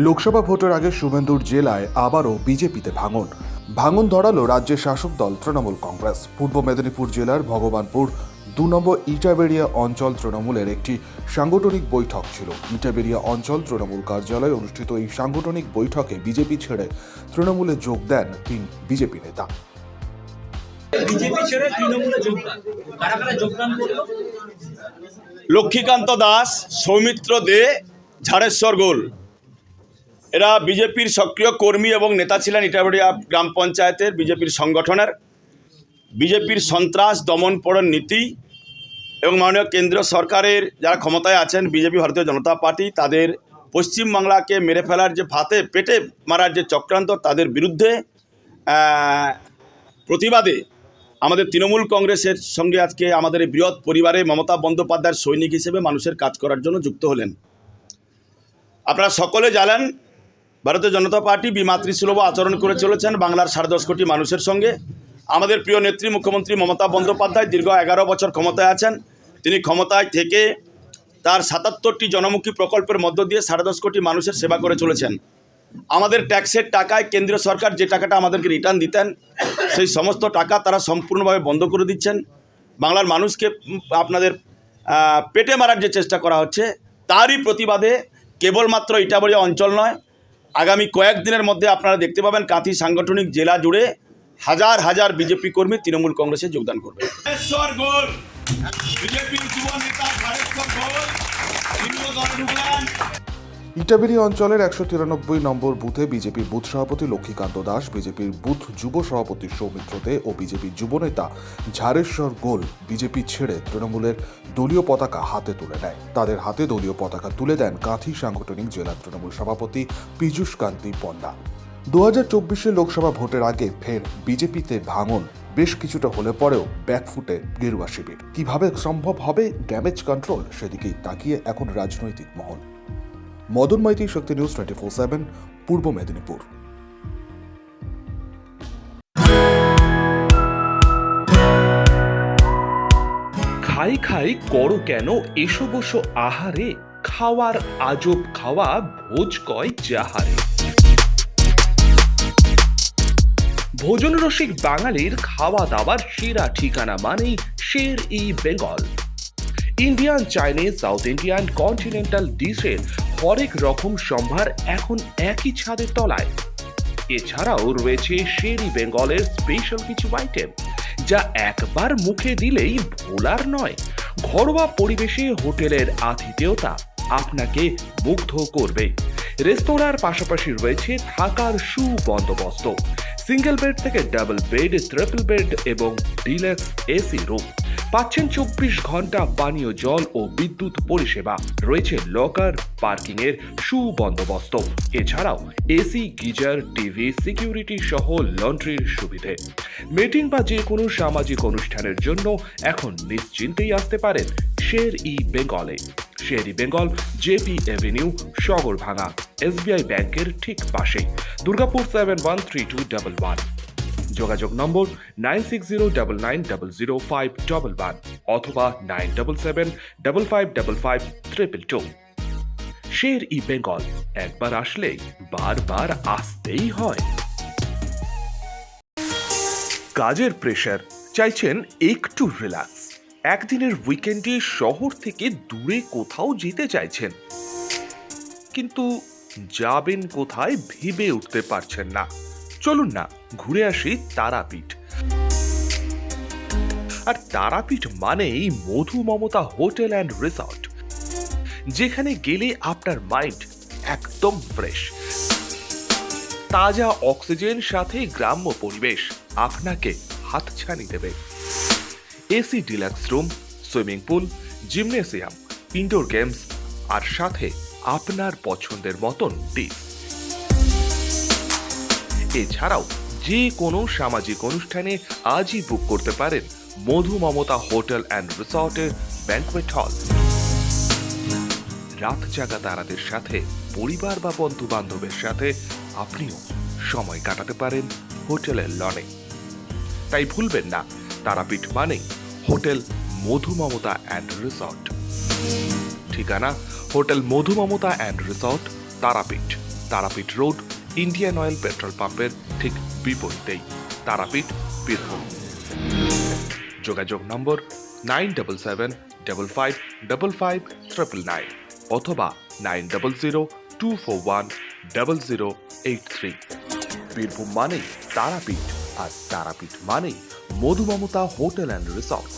লোকসভা ভোটের আগে শুভেন্দুর জেলায় আবারও বিজেপিতে ভাঙন ধরালো রাজ্যের শাসক দল তৃণমূল কংগ্রেস। পূর্ব মেদিনীপুর জেলার ভগবানপুর 2 নম্বর ইটাবেরিয়া অঞ্চল তৃণমূলের একটি সাংগঠনিক বৈঠক ছিল। ইটাবেরিয়া অঞ্চল তৃণমূল কার্যালয়ে অনুষ্ঠিত এই সাংগঠনিক বৈঠকে বিজেপি ছেড়ে তৃণমূলে যোগ দেন 3 বিজেপি নেতা। বিজেপি ছেড়ে তৃণমূলে যোগদান, কারা কারা যোগদান করলো? লক্ষ্মীকান্ত দাস, সৌমিত্র দে, ঝাড়েশ্বর গোল, এরা বিজেপির সক্রিয় কর্মী এবং নেতা ছিলেন। ইটাবেরিয়া গ্রাম পঞ্চায়েতের বিজেপির সংগঠনের বিজেপির সন্ত্রাস দমনপীড়ন নীতি এবং মাননীয় কেন্দ্রীয় সরকারের যারা ক্ষমতায় আছেন বিজেপি ভারতীয় জনতা পার্টি, তাদের পশ্চিমবাংলাকে মেরে ফেলার যে পেটে মারার যে চক্রান্ত, তাদের বিরুদ্ধে প্রতিবাদে আমাদের তৃণমূল কংগ্রেসের সঙ্গে আজকে আমাদের এই বৃহৎ পরিবারে মমতা বন্দ্যোপাধ্যায়ের সৈনিক হিসেবে মানুষের কাজ করার জন্য যুক্ত হলেন। আপনারা সকলে জানেন, ভারতীয় জনতা পার্টি বিমাতৃসুলভ আচরণ করে চলেছেন বাংলার 10.5 কোটি মানুষের সঙ্গে। আমাদের প্রিয় নেত্রী মুখ্যমন্ত্রী মমতা বন্দ্যোপাধ্যায় দীর্ঘ 11 বছর ক্ষমতায় আছেন। তিনি ক্ষমতায় থেকে তার 77টি জনমুখী প্রকল্পের মধ্য দিয়ে 10.5 কোটি মানুষের সেবা করে চলেছেন। আমাদের ট্যাক্সের টাকায় কেন্দ্রীয় সরকার যে টাকাটা আমাদেরকে রিটার্ন দিতেন, সেই সমস্ত টাকা তারা সম্পূর্ণভাবে বন্ধ করে দিচ্ছেন। বাংলার মানুষকে আপনাদের পেটে মারার যে চেষ্টা করা হচ্ছে, তারই প্রতিবাদে কেবলমাত্র ইটাবেরিয়া অঞ্চল নয়, আগামী কয়েকদিনের মধ্যে আপনারা দেখতে পাবেন কাঁথি সাংগঠনিক জেলা জুড়ে হাজার হাজার বিজেপি কর্মী তৃণমূল কংগ্রেসে যোগদান করবে। ইটাবেরিয়া অঞ্চলের 193 নম্বর বুথে বিজেপির বুথ সভাপতি লক্ষ্মীকান্ত দাস, বিজেপির বুথ যুব সভাপতি সৌমিত্র দে ও বিজেপির যুবনেতা ঝাড়েশ্বর গোল বিজেপি ছেড়ে তৃণমূলের দলীয় পতাকা হাতে তুলে নেয়। তাদের হাতে দলীয় পতাকা তুলে দেন কাঁথি সাংগঠনিক জেলা তৃণমূল সভাপতি পীযূষ কান্তি পণ্ডা। 2024 লোকসভা ভোটের আগে ফের বিজেপিতে ভাঙন বেশ কিছুটা হলে পরেও ব্যাকফুটে গেরুয়া শিবির। কিভাবে সম্ভব হবে ড্যামেজ কন্ট্রোল, সেদিকেই তাকিয়ে এখন রাজনৈতিক মহল। মদন মাইতি, শক্তি নিউজ 24/7, পূর্ব মেদিনীপুর। খাই খাই করো কেন এসো বসো আহারে, খাওয়ার আজব খাওয়া ভোজ কয় যাহারে। ভোজন রসিক বাঙালির খাওয়া দাওয়ার সেরা ঠিকানা মানেই Sher-e Bengal. Indian, Chinese, south Indian, continental ডিশের হরেক রকম সম্ভার এখন একই ছাদের তলায়। এছাড়াও রয়েছে শের-ই বেঙ্গলের স্পেশাল কিছু আইটেম, যা একবার মুখে দিলেই ভোলার নয়। ঘরোয়া পরিবেশে হোটেলের আতিথেয়তা আপনাকে মুগ্ধ করবে। রেস্তোরাঁর পাশাপাশি রয়েছে থাকার সুবন্দোবস্ত। সিঙ্গেল বেড থেকে ডাবল বেড, ট্রিপল বেড এবং ডিলাক্স এসি রুম। পাচ্ছেন 24 ঘন্টা পানীয় জল ও বিদ্যুৎ পরিষেবা। রয়েছে লকার, পার্কিং এর সুবন্দোবস্ত। এছাড়াও এসি, গিজার, টিভি, সিকিউরিটি সহ লন্ড্রির সুবিধে। মিটিং বা যে কোনো সামাজিক অনুষ্ঠানের জন্য এখন নিশ্চিন্তেই আসতে পারেন শের-ই বেঙ্গলে। Sher e Bengal, JP Avenue, Sagarbhanga, SBI ব্যাংকের ঠিক পাশে, দুর্গাপুর 713211। যোগাযোগ নম্বর 9609900511 অথবা 9775555222। শের-ই বেঙ্গল, একবার আসলে বারবার আসতেই হয়। কাজের প্রেশার, চাইছেন একটু রিল্যাক্স। একদিনের উইকেন্ডে শহর থেকে দূরে কোথাও যেতে চাইছেন, কিন্তু যাবেন কোথায় ভেবে উঠতে পারছেন না। চলুন না ঘুরে আসি তারাপীঠ। আর তারাপীঠ মানেই মধু মমতা হোটেল অ্যান্ড রিসর্ট, যেখানে গেলে আপনার মাইন্ড একদম ফ্রেশ। তাজা অক্সিজেন সাথে গ্রাম্য পরিবেশ আপনাকে হাতছানি দেবে। AC deluxe room, swimming pool, gymnasium, indoor games আর সাথে আপনার পছন্দের মতন ডিশ। এছাড়াও যে কোনো সামাজিক অনুষ্ঠানে আজই বুক করতে পারেন মধু মমতা হোটেল অ্যান্ড রিসর্টের ব্যাংকুয়েট হল। রাত জাগা তারাদের সাথে, পরিবার বা বন্ধু বান্ধবের সাথে আপনিও সময় কাটাতে পারেন হোটেলের লনে। তাই ভুলবেন না, তারাপীঠ মানে hotel Madhu Mamata and resort. ঠিকানা hotel Madhu Mamata and resort, Tarapith. Tarapith road, Indian Oil petrol পাম্পের ঠিক বিপরীতেই, তারাপীঠ, বীরভূম। যোগাযোগ নম্বর 9775555599 অথবা 9002410083। বীরভূম মানেই তারাপীঠ, আর তারাপীঠ মানেই মধুমমতা হোটেল অ্যান্ড রিসর্ট।